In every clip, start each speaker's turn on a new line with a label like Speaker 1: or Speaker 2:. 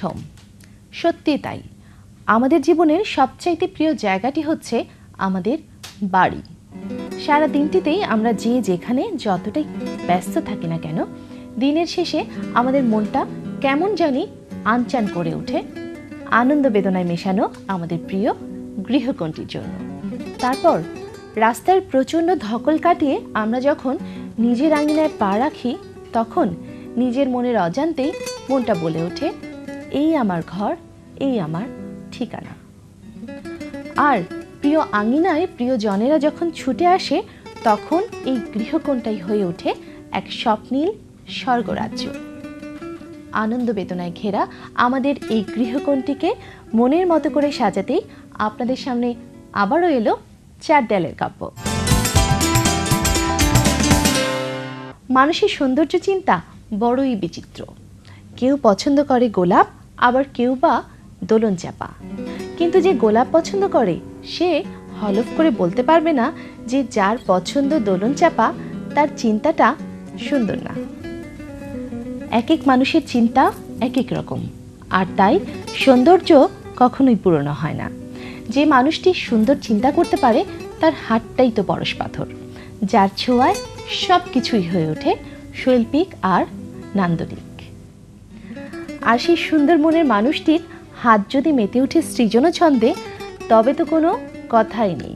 Speaker 1: Home. সত্যি তাই, আমাদের জীবনের সবচাইতে প্রিয় জায়গাটি হচ্ছে আমাদের বাড়ি। সারা দিনটিতেই আমরা যে যেখানে যতটাই ব্যস্ত থাকি না কেন, দিনের শেষে আমাদের মনটা কেমন জানি আনচান করে ওঠে আনন্দ বেদনায় মেশানো আমাদের প্রিয় গৃহকোণটির জন্য। তারপর রাস্তার প্রচণ্ড ধকল কাটিয়ে আমরা যখন নিজের আঙিনায় পা রাখি, তখন নিজের মনের অজান্তেই মনটা বলে ওঠে, এই আমার ঘর, এই আমার ঠিকানা। আর প্রিয় আঙিনায় প্রিয়জনেরা যখন ছুটে আসে, তখন এই গৃহকোণটাই হয়ে ওঠে এক স্বপ্নীল স্বর্গরাজ্য। আনন্দ বেদনায় ঘেরা আমাদের এই গৃহকোণটিকে মনের মতো করে সাজাতেই আপনাদের সামনে আবারও এলো চার দেয়ালের কাব্য। মানুষের সৌন্দর্য চিন্তা বড়ই বিচিত্র। কেউ পছন্দ করে গোলাপ, আবার কেউ বা দোলন চাপা। কিন্তু যে গোলাপ পছন্দ করে সে হলফ করে বলতে পারবে না যে যার পছন্দ দোলন চাপা তার চিন্তাটা সুন্দর না। এক এক মানুষের চিন্তা এক এক রকম, আর তাই সৌন্দর্য কখনোই পূরণ হয় না। যে মানুষটি সুন্দর চিন্তা করতে পারে তার হাতটাই তো পরশ পাথর, যার ছোঁয়ায় সব কিছুই হয়ে ওঠে শৈল্পিক আর নান্দনিক। আর সেই সুন্দর মনের মানুষটির হাত যদি মেতে ওঠে সৃজন ছন্দে, তবে তো কোনো কথাই নেই।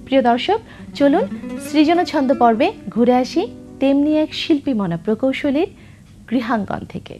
Speaker 1: প্রিয় দর্শক, চলুন সৃজন ছন্দ পর্বে ঘুরে আসি তেমনি এক শিল্পী মনা প্রকৌশলীর গৃহাঙ্গন থেকে।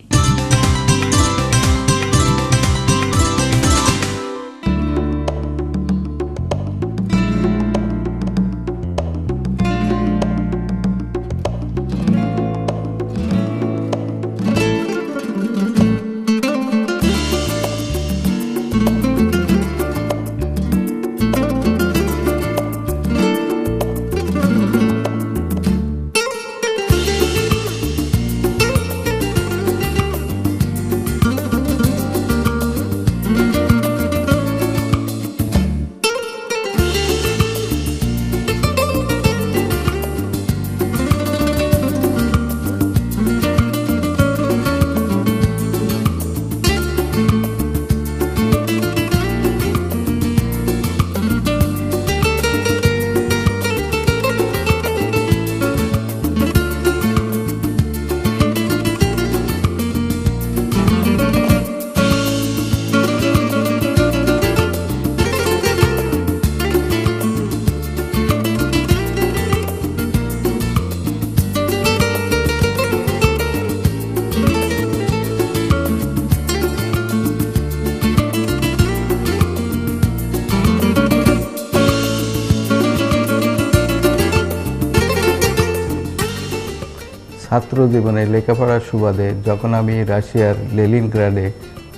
Speaker 2: ছাত্র জীবনে লেখাপড়ার সুবাদে যখন আমি রাশিয়ার লেনিনগ্রাডে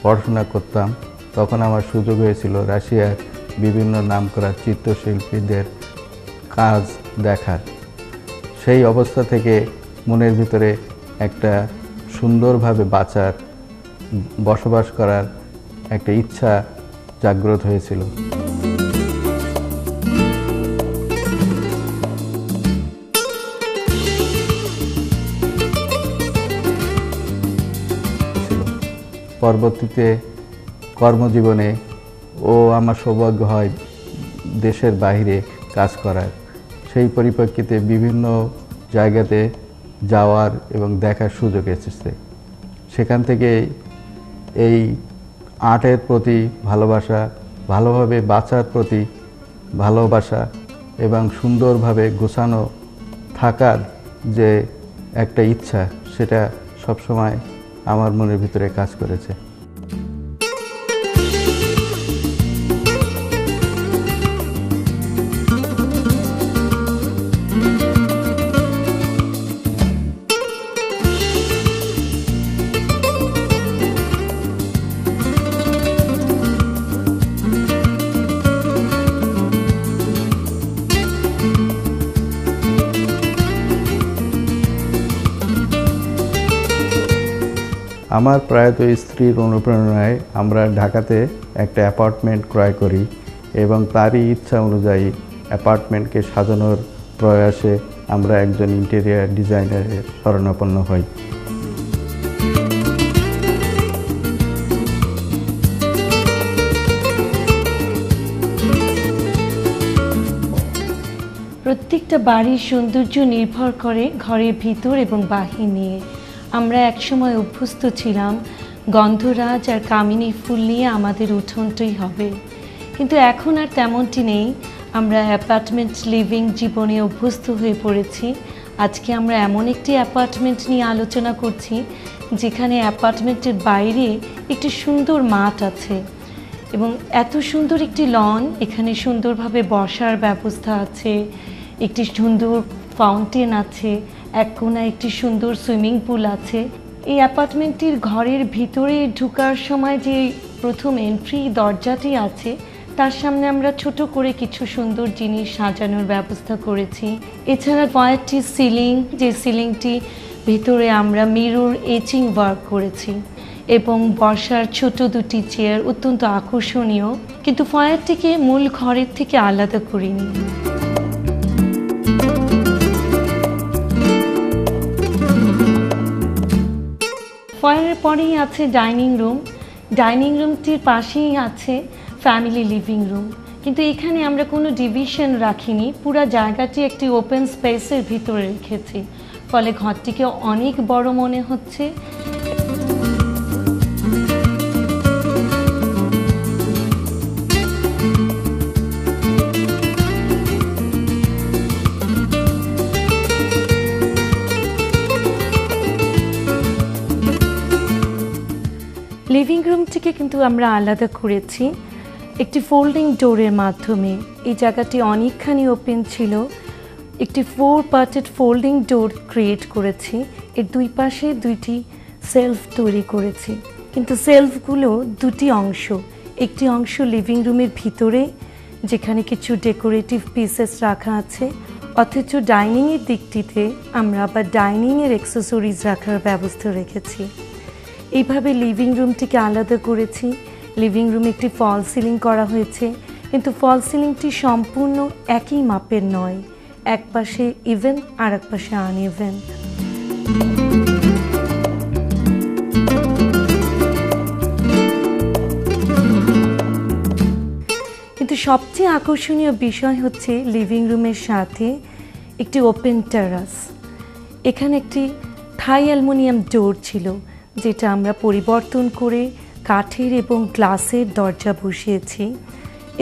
Speaker 2: পড়াশোনা করতাম, তখন আমার সুযোগ হয়েছিল রাশিয়ার বিভিন্ন নামকরা চিত্রশিল্পীদের কাজ দেখার। সেই অবস্থা থেকে মনের ভিতরে একটা সুন্দরভাবে বাঁচার, বসবাস করার একটা ইচ্ছা জাগ্রত হয়েছিল। পরবর্তীতে কর্মজীবনে আমার সৌভাগ্য হয় দেশের বাইরে কাজ করার। সেই পরিপ্রেক্ষিতে বিভিন্ন জায়গাতে যাওয়ার এবং দেখার সুযোগ এসেছে। সেখান থেকে এই আর্টের প্রতি ভালোবাসা, ভালোভাবে বাঁচার প্রতি ভালোবাসা এবং সুন্দরভাবে গোছানো থাকার যে একটা ইচ্ছা, সেটা সবসময় আমার মনের ভিতরে কাজ করেছে। আমার প্রয়াত স্ত্রীর অনুপ্রেরণায় আমরা ঢাকাতে একটা অ্যাপার্টমেন্ট ক্রয় করি এবং তারই ইচ্ছা অনুযায়ী অ্যাপার্টমেন্টকে সাজানোর প্রয়াসে আমরা একজন ইন্টেরিয়ার ডিজাইনারের শরণাপন্ন হই।
Speaker 3: প্রত্যেকটা বাড়ির সৌন্দর্য নির্ভর করে ঘরের ভিতর এবং বাহির নিয়ে। আমরা একসময় অভ্যস্ত ছিলাম গন্ধরাজ আর কামিনী ফুল নিয়ে আমাদের উঠোনটাই হবে, কিন্তু এখন আর তেমনটি নেই। আমরা অ্যাপার্টমেন্ট লিভিং জীবনে অভ্যস্ত হয়ে পড়েছি। আজকে আমরা এমন একটি অ্যাপার্টমেন্ট নিয়ে আলোচনা করছি যেখানে অ্যাপার্টমেন্টের বাইরে একটি সুন্দর মাঠ আছে এবং এত সুন্দর একটি লন, এখানে সুন্দরভাবে বসার ব্যবস্থা আছে, একটি সুন্দর ফাউন্টেন আছে, এক কোণায় একটি সুন্দর সুইমিং পুল আছে। এই অ্যাপার্টমেন্টটির ঘরের ভিতরে ঢোকার সময় যে প্রথম এন্ট্রি দরজাটি আছে তার সামনে আমরা ছোট করে কিছু সুন্দর জিনিস সাজানোর ব্যবস্থা করেছি। এছাড়া কয়েকটি সিলিং, যে সিলিংটি ভিতরে আমরা মিরর এচিং ওয়ার্ক করেছি এবং বসার ছোট দুটি চেয়ার অত্যন্ত আকর্ষণীয়, কিন্তু ফয়ারটিকে মূল ঘরের থেকে আলাদা করিনি। ফয়ারের পরেই আছে ডাইনিং রুম। ডাইনিং রুমটির পাশেই আছে ফ্যামিলি লিভিং রুম, কিন্তু এখানে আমরা কোনো ডিভিশন রাখিনি, পুরো জায়গাটি একটি ওপেন স্পেসের ভিতরে রেখেছি, ফলে ঘরটিকে অনেক বড় মনে হচ্ছে। লিভিং রুমটিকে কিন্তু আমরা আলাদা করেছি একটি ফোল্ডিং ডোরের মাধ্যমে। এই জায়গাটি অনেকখানি ওপেন ছিল, একটি 4 পার্টেড ফোল্ডিং ডোর ক্রিয়েট করেছি। এর দুই পাশে দুইটি সেলফ তৈরি করেছি, কিন্তু সেলফগুলো দুটি অংশ। একটি অংশ লিভিং রুমের ভিতরে যেখানে কিছু ডেকোরেটিভ পিসেস রাখা আছে, অথচ ডাইনিংয়ের দিকটিতে আমরা আবার ডাইনিংয়ের অ্যাক্সেসরিজ রাখার ব্যবস্থা রেখেছি। এইভাবে লিভিং রুমটিকে আলাদা করেছি। লিভিং রুমে একটি ফল সিলিং করা হয়েছে, কিন্তু ফল সিলিংটি সম্পূর্ণ একই মাপের নয়, এক পাশে ইভেন আর এক পাশে আনইভেন। কিন্তু সবচেয়ে আকর্ষণীয় বিষয় হচ্ছে লিভিং রুমের সাথে একটি ওপেন টেরাস। এখানে একটি থাই অ্যালুমিনিয়াম ডোর ছিল, যেটা আমরা পরিবর্তন করে কাঠের এবং গ্লাসের দরজা বসিয়েছি,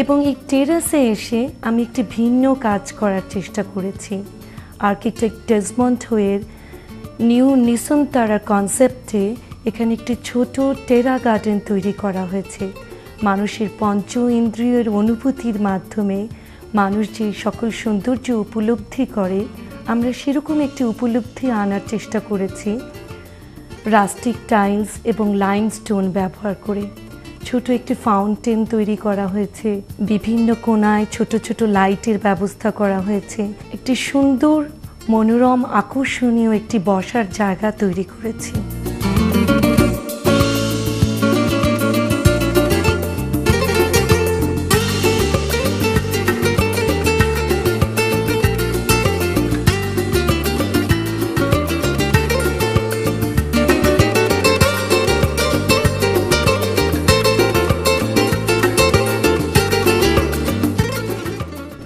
Speaker 3: এবং এই টেরাসে এসে আমি একটি ভিন্ন কাজ করার চেষ্টা করেছি। আর্কিটেক্ট ডেসমন্ড হোয়ের নিউ নিসনতারা কনসেপ্টে এখানে একটি ছোট টেরা গার্ডেন তৈরি করা হয়েছে। মানুষের পঞ্চ ইন্দ্রিয়ের অনুভূতির মাধ্যমে মানুষ যে সকল সৌন্দর্য উপলব্ধি করে, আমরা সেরকম একটি উপলব্ধি আনার চেষ্টা করেছি রাস্টিক টাইলস এবং লাইমস্টোন ব্যবহার করে। ছোট একটি ফাউন্টেন তৈরি করা হয়েছে, বিভিন্ন কোণায় ছোট ছোট লাইটের ব্যবস্থা করা হয়েছে, একটি সুন্দর মনোরম আকর্ষণীয় একটি বসার জায়গা তৈরি করেছি।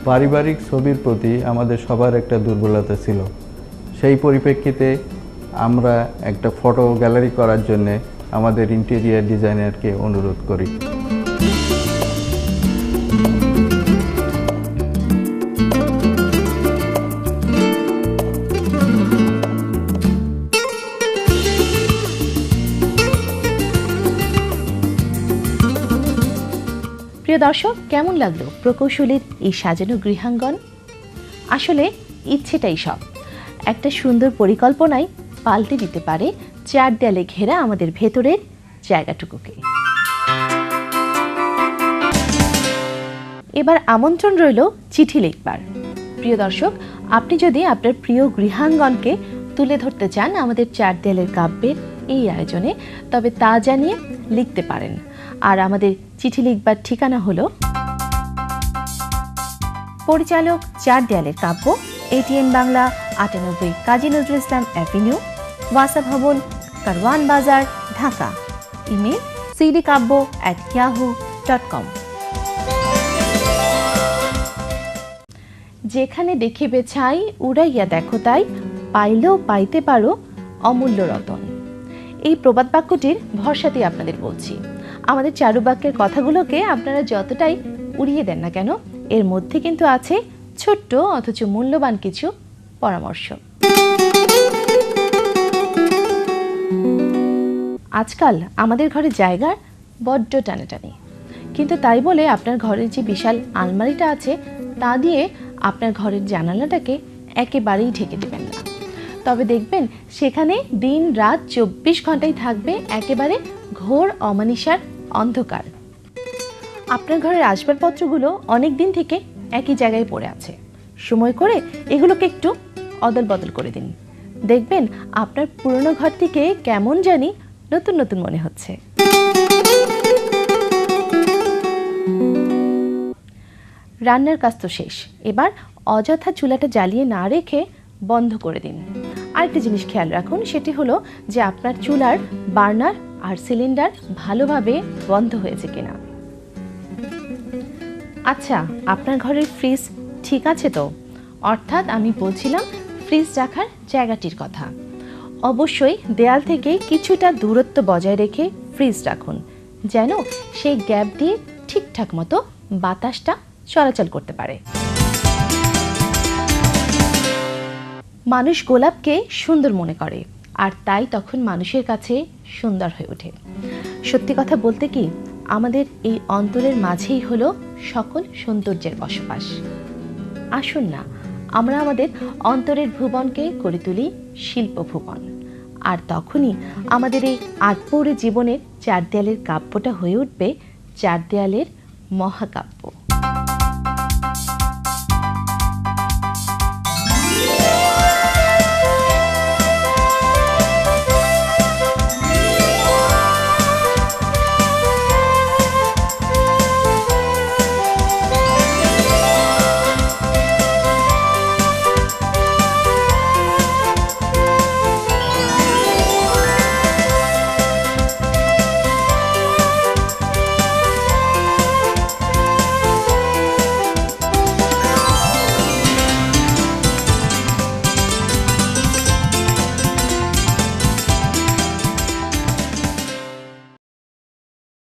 Speaker 2: পারিবারিক ছবির প্রতি আমাদের সবার একটা দুর্বলতা ছিল। সেই পরিপ্রেক্ষিতে আমরা একটা ফটো গ্যালারি করার জন্যে আমাদের ইন্টেরিয়ার ডিজাইনারকে অনুরোধ করি।
Speaker 1: প্রিয় দর্শক, কেমন লাগলো প্রকৌশলীর এই সাজানো গৃহাঙ্গন? আসলে ইচ্ছেটাই সব। একটা সুন্দর পরিকল্পনাই পাল্টে দিতে পারে 4 দেয়ালে ঘেরা আমাদের ভেতরের জায়গাটুকুকে। এবার আমন্ত্রণ রইল চিঠি লিখবার। প্রিয় দর্শক, আপনি যদি আপনার প্রিয় গৃহাঙ্গনকে তুলে ধরতে চান আমাদের 4 দেয়ালের কাব্যের এই আয়োজনে, তবে তা জানিয়ে লিখতে পারেন। আর আমাদের চিঠি লিখবার ঠিকানা হলো পরিচালক 4 দেয়ালের কাব্য, এটিএন বাংলা, 98 কাজী নজরুল ইসলাম অ্যাভিনিউ, ওয়াসা ভবন, কারওয়ান বাজার, ঢাকা। Email cdkabbo@yahoo.com। যেখানে দেখিবে ছাই উড়াইয়া দেখো তাই, পাইলেও পাইতে পারো অমূল্য রতন। এই প্রবাদ বাক্যটির ভরসাতেই আপনাদের বলছি, আমাদের চারুবাক্যের কথাগুলোকে আপনারা যতটাই উড়িয়ে দেন না কেন, এর মধ্যে কিন্তু আছে ছোট্ট অথচ মূল্যবান কিছু পরামর্শ। আজকাল আমাদের ঘরে জায়গার বড্ড টানাটানি, কিন্তু তাই বলে আপনার ঘরের যে বিশাল আলমারিটা আছে তা দিয়ে আপনার ঘরের জানালাটাকে একেবারেই ঢেকে দেবেন না। তবে দেখবেন সেখানে দিন রাত 24 ঘন্টাই থাকবে একেবারে ঘোর অমানিসার অন্ধকার। আপনার ঘরের আসবাবপত্রগুলো অনেক দিন থেকে একই জায়গায় পড়ে আছে, সময় করে এগুলোকে একটু অদল বদল করে দিন। দেখবেন আপনার পুরনো ঘরটিকে কেমন জানি নতুন নতুন মনে হচ্ছে। রান্নার কাজ তো শেষ, এবার অযথা চুলাটা জ্বালিয়ে না রেখে বন্ধ করে দিন। আরেকটি জিনিস খেয়াল রাখুন, সেটি হলো যে আপনার চুলার বার্নার আর সিলিন্ডার ভালোভাবে বন্ধ হয়েছে কিনা। আচ্ছা, আপনার ঘরের ফ্রিজ ঠিক আছে তো? অর্থাৎ আমি বলছিলাম ফ্রিজ রাখার জায়গাটির কথা। অবশ্যই দেয়াল থেকে কিছুটা দূরত্ব বজায় রেখে ফ্রিজ রাখুন, যেন সেই গ্যাপ দিয়ে ঠিকঠাক মতো বাতাসটা চলাচল করতে পারে। মানুষ গোলাপকে সুন্দর মনে করে, আর তাই তখন মানুষের কাছে সুন্দর হয়ে ওঠে। সত্যি কথা বলতে কি, আমাদের এই অন্তরের মাঝেই হলো সকল সৌন্দর্যের বসবাস। আসুন না আমরা আমাদের অন্তরের ভুবনকে করে তুলি শিল্প ভুবন, আর তখনই আমাদের এই আটপৌরে জীবনের চার দেয়ালের কাব্যটা হয়ে উঠবে চার দেয়ালের মহাকাব্য।